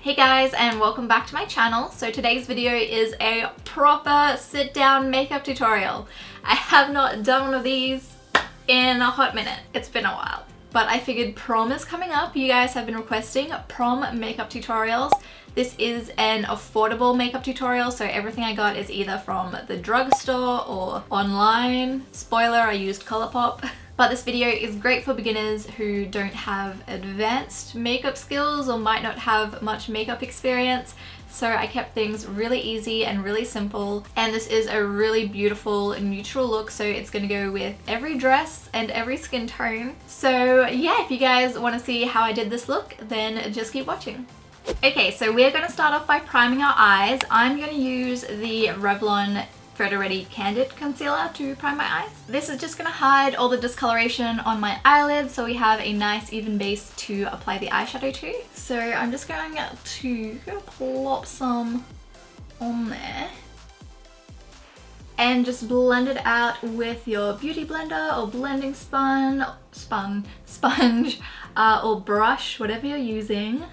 Hey guys, and welcome back to my channel. So today's video is a proper sit down makeup tutorial. I have not done one of these in a hot minute. It's been a while. But I figured prom is coming up. You guys have been requesting prom makeup tutorials. This is an affordable makeup tutorial, so everything I got is either from the drugstore or online. Spoiler, I used Colourpop. But this video is great for beginners who don't have advanced makeup skills or might not have much makeup experience. So I kept things really easy and really simple. And this is a really beautiful neutral look, so it's gonna go with every dress and every skin tone. So yeah, if you guys wanna see how I did this look, then just keep watching. Okay, so we're gonna start off by priming our eyes. I'm gonna use the Revlon photoready Candid concealer to prime my eyes. This is just gonna hide all the discoloration on my eyelids so we have a nice even base to apply the eyeshadow to. So I'm just going to plop some on there and just blend it out with your beauty blender or blending sponge or brush, whatever you're using.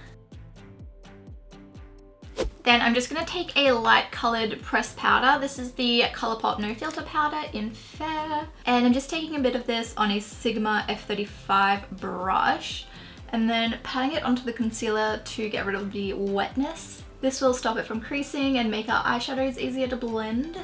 Then I'm just going to take a light coloured pressed powder. This is the Colourpop No Filter powder in Fair. And I'm just taking a bit of this on a Sigma F35 brush and then patting it onto the concealer to get rid of the wetness. This will stop it from creasing and make our eyeshadows easier to blend.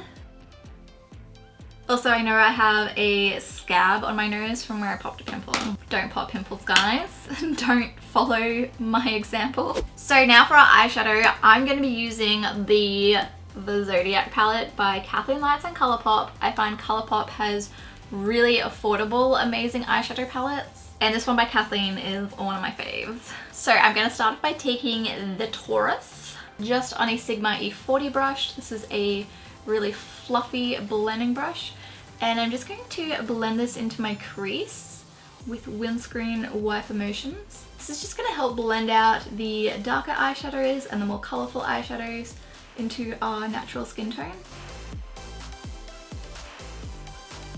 Also, I know I have a scab on my nose from where I popped a pimple. Don't pop pimples, guys. Don't follow my example. So now for our eyeshadow, I'm going to be using the Zodiac palette by Kathleen and Colourpop. I find Colourpop has really affordable, amazing eyeshadow palettes. And this one by Kathleen is one of my faves. So I'm going to start off by taking the Taurus just on a Sigma E40 brush. This is a really fluffy blending brush, and I'm just going to blend this into my crease with windscreen wiper motions. This is just going to help blend out the darker eyeshadows and the more colourful eyeshadows into our natural skin tone.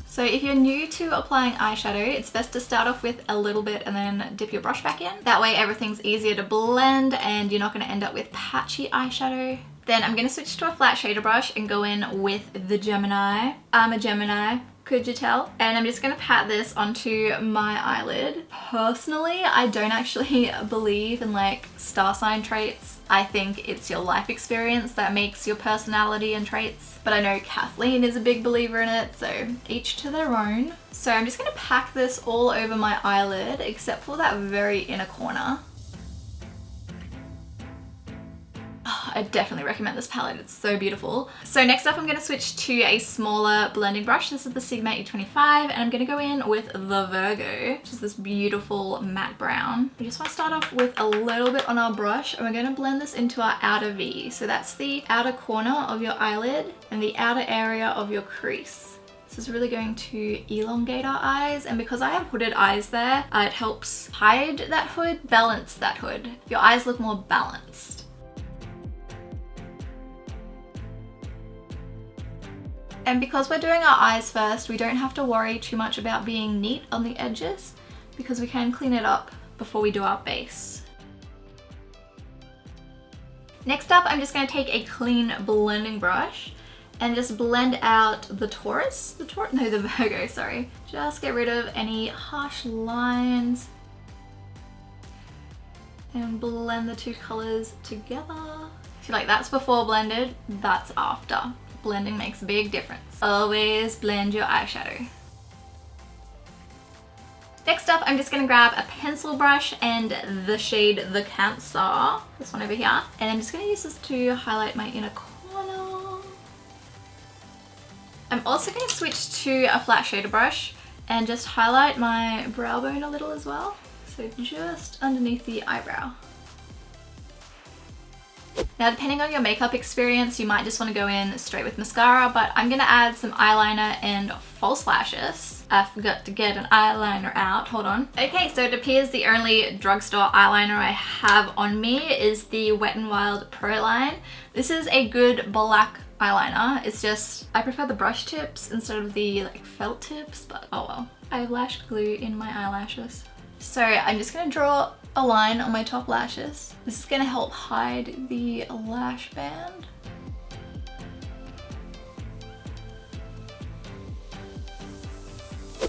So if you're new to applying eyeshadow, it's best to start off with a little bit and then dip your brush back in. That way everything's easier to blend and you're not going to end up with patchy eyeshadow. Then I'm going to switch to a flat shader brush and go in with the Gemini. I'm a Gemini, could you tell? And I'm just going to pat this onto my eyelid. Personally, I don't actually believe in like star sign traits. I think it's your life experience that makes your personality and traits. But I know Kathleen is a big believer in it, so each to their own. So I'm just going to pack this all over my eyelid except for that very inner corner. I definitely recommend this palette, it's so beautiful. So next up I'm going to switch to a smaller blending brush. This is the Sigma E25 and I'm going to go in with the Virgo, which is this beautiful matte brown. We just want to start off with a little bit on our brush and we're going to blend this into our outer V. So that's the outer corner of your eyelid and the outer area of your crease. This is really going to elongate our eyes, and because I have hooded eyes there, it helps hide that hood, balance that hood. Your eyes look more balanced. And because we're doing our eyes first, we don't have to worry too much about being neat on the edges because we can clean it up before we do our base. Next up, I'm just going to take a clean blending brush and just blend out the the Virgo, sorry. Just get rid of any harsh lines and blend the two colors together. If you like that's before blended, that's after. Blending makes a big difference. Always blend your eyeshadow. Next up, I'm just going to grab a pencil brush and the shade The Cancer, this one over here. And I'm just going to use this to highlight my inner corner. I'm also going to switch to a flat shader brush and just highlight my brow bone a little as well. So just underneath the eyebrow. Now depending on your makeup experience, you might just want to go in straight with mascara, but I'm going to add some eyeliner and false lashes. I forgot to get an eyeliner out, hold on. Okay, so it appears the only drugstore eyeliner I have on me is the Wet n Wild Pro line. This is a good black eyeliner. It's just, I prefer the brush tips instead of the like felt tips, but oh well. I have lash glue in my eyelashes. So I'm just going to draw a line on my top lashes. This is gonna help hide the lash band.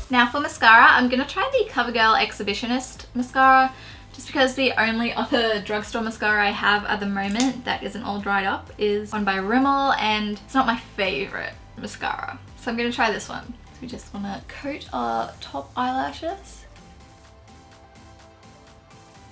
Now for mascara, I'm gonna try the CoverGirl Exhibitionist mascara, just because the only other drugstore mascara I have at the moment that isn't all dried up is one by Rimmel, and it's not my favorite mascara. So I'm gonna try this one. So we just wanna coat our top eyelashes.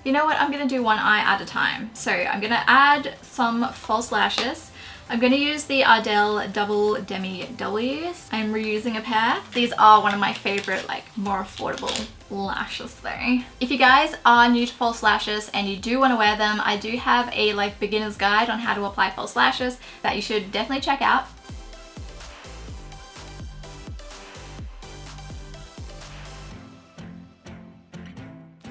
You know what, I'm gonna do one eye at a time. So I'm gonna add some false lashes. I'm going to use the Ardell Double Demi W's. I'm reusing a pair. These are one of my favorite, like, more affordable lashes though. If you guys are new to false lashes and you do want to wear them, I do have a like beginner's guide on how to apply false lashes that you should definitely check out.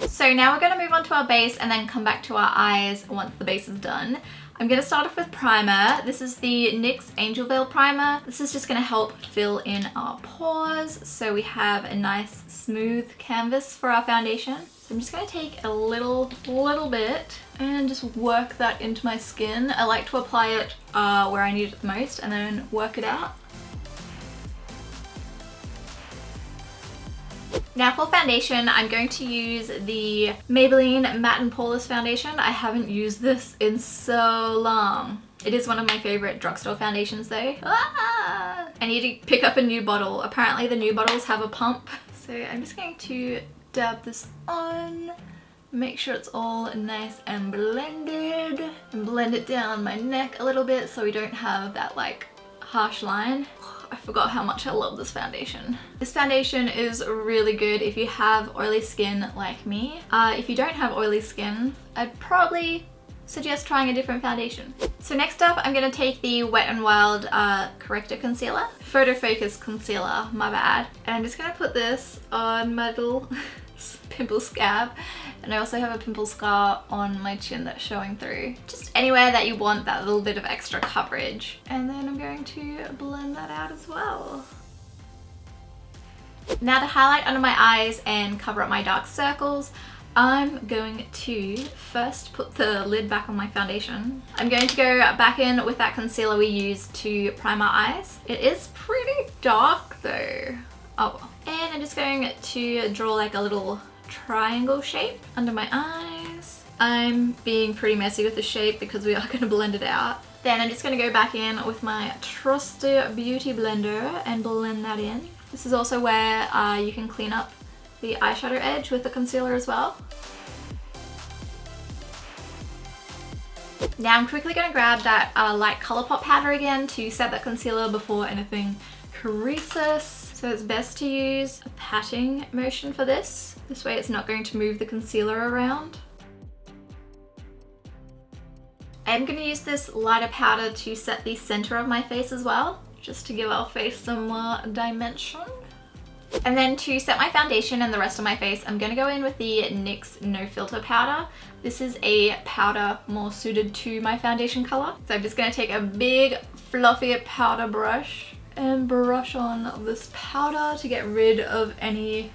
So now we're going to move on to our base and then come back to our eyes once the base is done. I'm going to start off with primer. This is the NYX Angel Veil Primer. This is just going to help fill in our pores so we have a nice smooth canvas for our foundation. So I'm just going to take a little bit and just work that into my skin. I like to apply it where I need it the most and then work it out. Now for foundation, I'm going to use the Maybelline Matte and Poreless foundation. I haven't used this in so long. It is one of my favorite drugstore foundations though. Ah! I need to pick up a new bottle. Apparently the new bottles have a pump. So I'm just going to dab this on, make sure it's all nice and blended, and blend it down my neck a little bit so we don't have that like harsh line. I forgot how much I love this foundation. This foundation is really good if you have oily skin like me. If you don't have oily skin, I'd probably suggest trying a different foundation. So next up, I'm gonna take the Wet n Wild Corrector Concealer. Photo Focus Concealer, my bad. And I'm just gonna put this on my little pimple scab. And I also have a pimple scar on my chin that's showing through. Just anywhere that you want that little bit of extra coverage. And then I'm going to blend that out as well. Now to highlight under my eyes and cover up my dark circles, I'm going to first put the lid back on my foundation. I'm going to go back in with that concealer we used to prime our eyes. It is pretty dark though. Oh well. And I'm just going to draw like a little triangle shape under my eyes. I'm being pretty messy with the shape because we are going to blend it out. Then I'm just going to go back in with my trusty beauty blender and blend that in. This is also where you can clean up the eyeshadow edge with the concealer as well. Now I'm quickly going to grab that light Colourpop powder again to set that concealer before anything creases. So it's best to use a patting motion for this. This way it's not going to move the concealer around. I'm going to use this lighter powder to set the center of my face as well, just to give our face some more dimension. And then to set my foundation and the rest of my face, I'm going to go in with the NYX No Filter powder. This is a powder more suited to my foundation color. So I'm just going to take a big fluffy powder brush and brush on this powder to get rid of any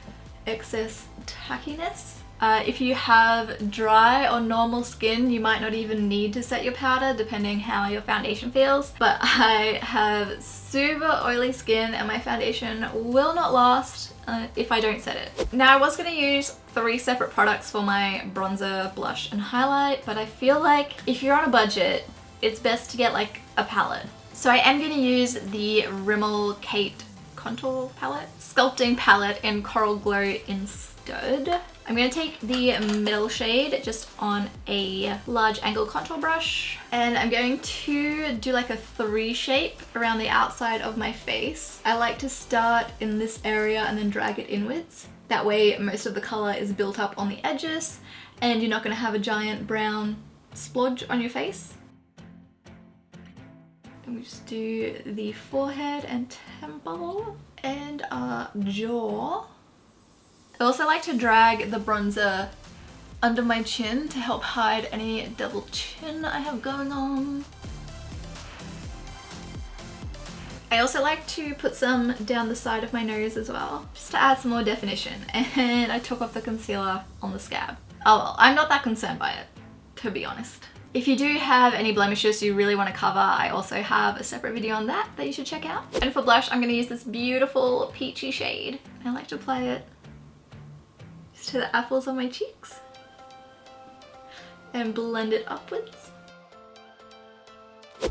excess tackiness. If you have dry or normal skin, you might not even need to set your powder depending how your foundation feels. But I have super oily skin and my foundation will not last if I don't set it. Now I was going to use 3 separate products for my bronzer, blush and highlight, but I feel like if you're on a budget, it's best to get like a palette. So I am going to use the Rimmel Kate Contour Palette, Sculpting Palette in Coral Glow instead. I'm going to take the middle shade just on a large angle contour brush, and I'm going to do like a 3 shape around the outside of my face. I like to start in this area and then drag it inwards. That way most of the color is built up on the edges and you're not going to have a giant brown splodge on your face. And we just do the forehead and temple and our jaw. I also like to drag the bronzer under my chin to help hide any double chin I have going on. I also like to put some down the side of my nose as well, just to add some more definition. And I took off the concealer on the scab. Oh well, I'm not that concerned by it, to be honest. If you do have any blemishes you really want to cover, I also have a separate video on that you should check out. And for blush, I'm going to use this beautiful peachy shade. I like to apply it just to the apples on my cheeks and blend it upwards.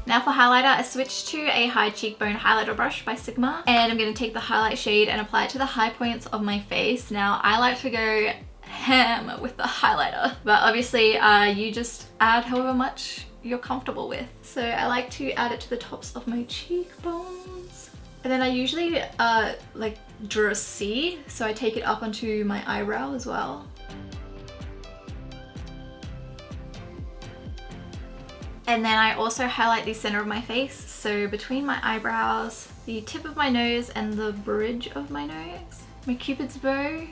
Now for highlighter, I switched to a high cheekbone highlighter brush by Sigma, and I'm going to take the highlight shade and apply it to the high points of my face. Now I like to go ham with the highlighter, but obviously you just add however much you're comfortable with. So I like to add it to the tops of my cheekbones, and then I usually like draw a C, so I take it up onto my eyebrow as well. And then I also highlight the center of my face, so between my eyebrows, the tip of my nose and the bridge of my nose, my cupid's bow,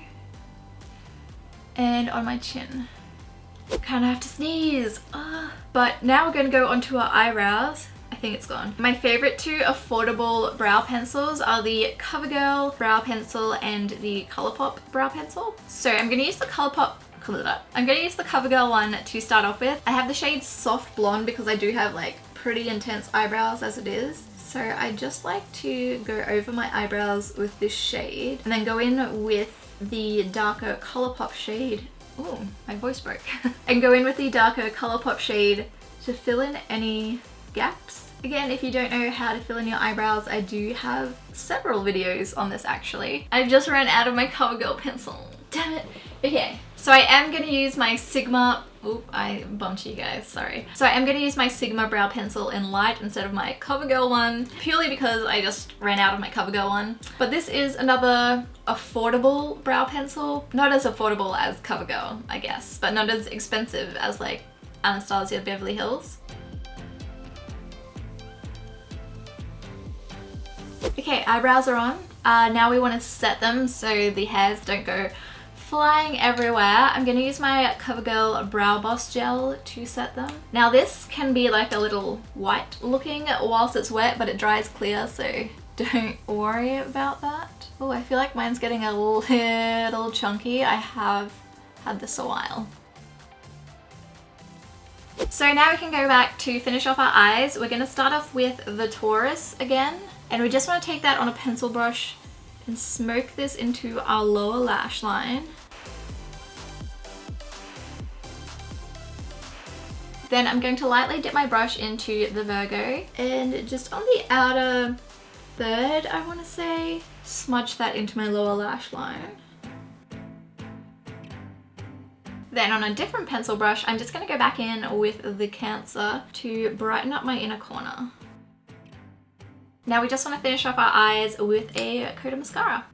and on my chin. Kind of have to sneeze. But now we're going to go onto our eyebrows. I think it's gone. My favorite two affordable brow pencils are the CoverGirl brow pencil and the Colourpop brow pencil. So I'm going to use the CoverGirl one to start off with. I have the shade Soft Blonde because I do have like pretty intense eyebrows as it is. So I just like to go over my eyebrows with this shade and then go in with the darker Colourpop shade. Oh, my voice broke. And go in with the darker Colourpop shade to fill in any gaps. Again, if you don't know how to fill in your eyebrows, I do have several videos on this actually. I just ran out of my CoverGirl pencil. Damn it. Okay, so I am going to use my Sigma... Oop, I bumped you guys, sorry. So I am going to use my Sigma brow pencil in light instead of my CoverGirl one, purely because I just ran out of my CoverGirl one. But this is another affordable brow pencil. Not as affordable as CoverGirl, I guess, but not as expensive as like Anastasia Beverly Hills. Okay, eyebrows are on. Now we want to set them so the hairs don't go flying everywhere. I'm going to use my CoverGirl Brow Boss Gel to set them. Now this can be like a little white looking whilst it's wet, but it dries clear, so don't worry about that. Oh, I feel like mine's getting a little chunky. I have had this a while. So now we can go back to finish off our eyes. We're going to start off with the Taurus again, and we just want to take that on a pencil brush and smoke this into our lower lash line. Then I'm going to lightly dip my brush into the Virgo and just on the outer third, I want to say, smudge that into my lower lash line. Then on a different pencil brush, I'm just going to go back in with the Cancer to brighten up my inner corner. Now we just want to finish off our eyes with a coat of mascara.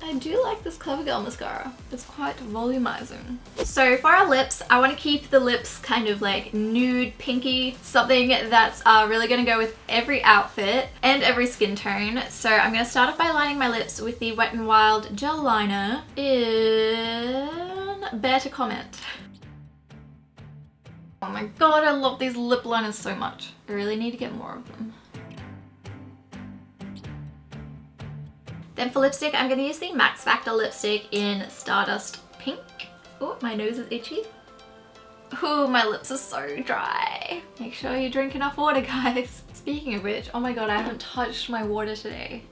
I do like this CoverGirl mascara. It's quite volumizing. So for our lips, I want to keep the lips kind of like nude pinky, something that's really going to go with every outfit and every skin tone. So I'm going to start off by lining my lips with the Wet n Wild gel liner in Bear to Comment. Oh my god, I love these lip liners so much. I really need to get more of them. Then for lipstick, I'm going to use the Max Factor lipstick in Stardust Pink. Oh, my nose is itchy. Oh, my lips are so dry. Make sure you drink enough water, guys. Speaking of which, oh my god, I haven't touched my water today.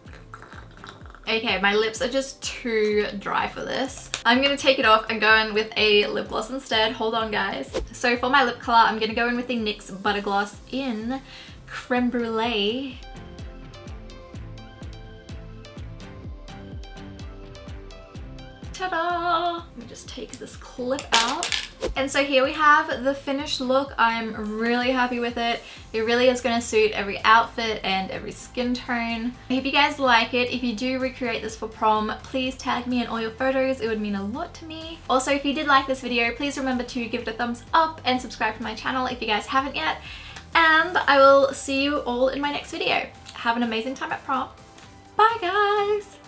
Okay, my lips are just too dry for this. I'm going to take it off and go in with a lip gloss instead. Hold on, guys. So for my lip color, I'm going to go in with the NYX Butter Gloss in Creme Brulee. Ta-da! Let me just take this clip out. And so here we have the finished look. I'm really happy with it. It really is going to suit every outfit and every skin tone. I hope you guys like it. If you do recreate this for prom, please tag me in all your photos. It would mean a lot to me. Also, if you did like this video, please remember to give it a thumbs up and subscribe to my channel if you guys haven't yet. And I will see you all in my next video. Have an amazing time at prom. Bye, guys!